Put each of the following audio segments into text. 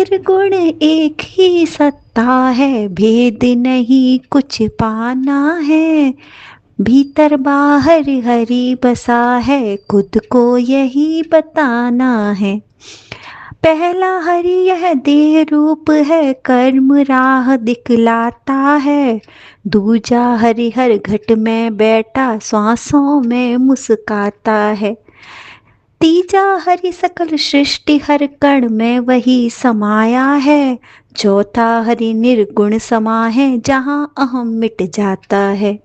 निर्गुण एक ही सत्ता है, भेद नहीं कुछ पाना है। भीतर बाहर हरि बसा है, खुद को यही बताना है। पहला हरि यह देह रूप है, कर्म राह दिखलाता है। दूजा हरि हर घट में बैठा, श्वासों में मुस्काता है। तीजा हरि सकल सृष्टि हर कण में वही समाया है। चौथा हरि निर्गुण समा है, जहाँ अहम मिट जाता है।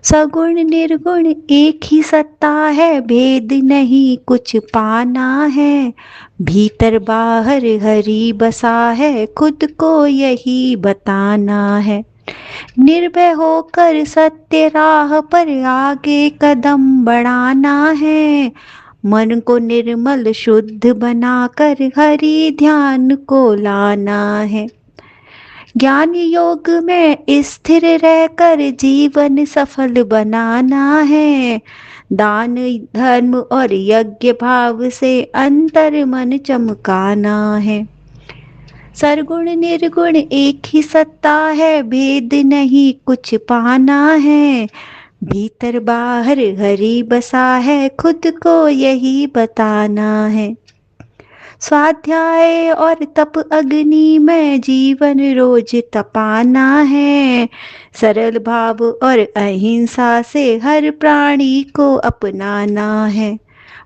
सगुण निर्गुण एक ही सत्ता है, भेद नहीं कुछ पाना है। भीतर बाहर हरि बसा है, खुद को यही बताना है। निर्भय होकर सत्य राह पर आगे कदम बढ़ाना है। मन को निर्मल शुद्ध बनाकर हरि ध्यान को लाना है। ज्ञान योग में स्थिर रहकर जीवन सफल बनाना है। दान धर्म और यज्ञ भाव से अंतर मन चमकाना है। सरगुण निर्गुण एक ही सत्ता है, भेद नहीं कुछ पाना है। भीतर बाहर हरि बसा है, खुद को यही बताना है। स्वाध्याय और तप अग्नि में जीवन रोज तपाना है। सरल भाव और अहिंसा से हर प्राणी को अपनाना है।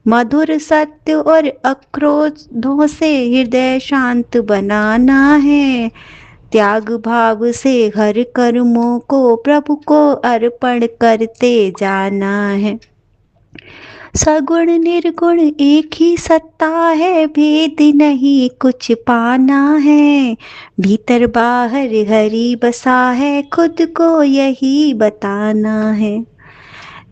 मधुर सत्य और अक्रोधों से हृदय शांत बनाना है। त्याग भाव से हर कर्मों को प्रभु को अर्पण करते जाना है। सगुण निर्गुण एक ही सत्ता है, भेद नहीं कुछ पाना है। भीतर बाहर हरि बसा है, खुद को यही बताना है।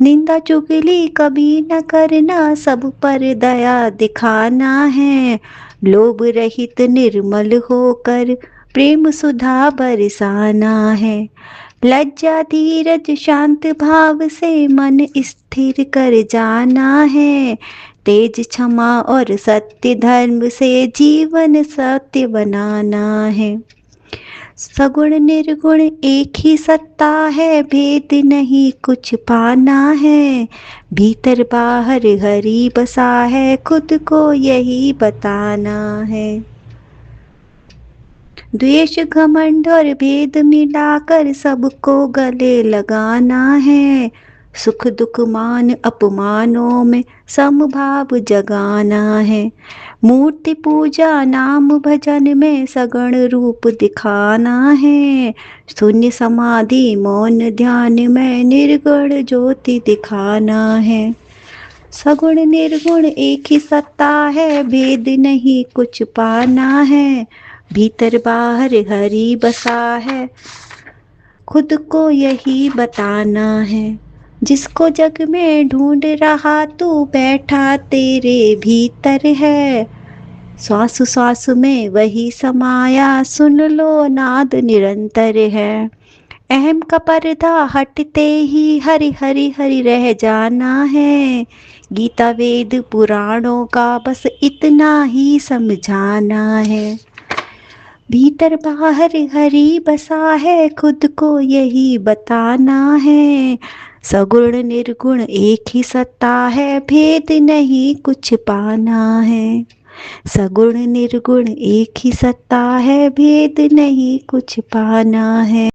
निंदा चुगली कभी न करना, सब पर दया दिखाना है। लोभ रहित निर्मल होकर प्रेम सुधा बरसाना है। लज्जा धीरज शांत भाव से मन स्थिर कर जाना है। तेज क्षमा और सत्य धर्म से जीवन सत्य बनाना है। सगुण निर्गुण एक ही सत्ता है, भेद नहीं कुछ पाना है। भीतर बाहर हरि बसा है, खुद को यही बताना है। द्वेष घमंड और भेद मिलाकर सबको गले लगाना है। सुख दुख मान अपमानों में समभाव जगाना है। मूर्ति पूजा नाम भजन में सगुण रूप दिखाना है। शून्य समाधि मौन ध्यान में निर्गुण ज्योति दिखाना है। सगुण निर्गुण एक ही सत्ता है, भेद नहीं कुछ पाना है। भीतर बाहर हरि बसा है, खुद को यही बताना है। जिसको जग में ढूंढ रहा तू, बैठा तेरे भीतर है। श्वास श्वास में वही समाया, सुन लो नाद निरंतर है। अहम का पर्दा हटते ही हरि हरि हरि रह जाना है। गीता वेद पुराणों का बस इतना ही समझाना है। भीतर बाहर हरि बसा है, खुद को यही बताना है। सगुण निर्गुण एक ही सत्ता है, भेद नहीं कुछ पाना है। सगुण निर्गुण एक ही सत्ता है, भेद नहीं कुछ पाना है।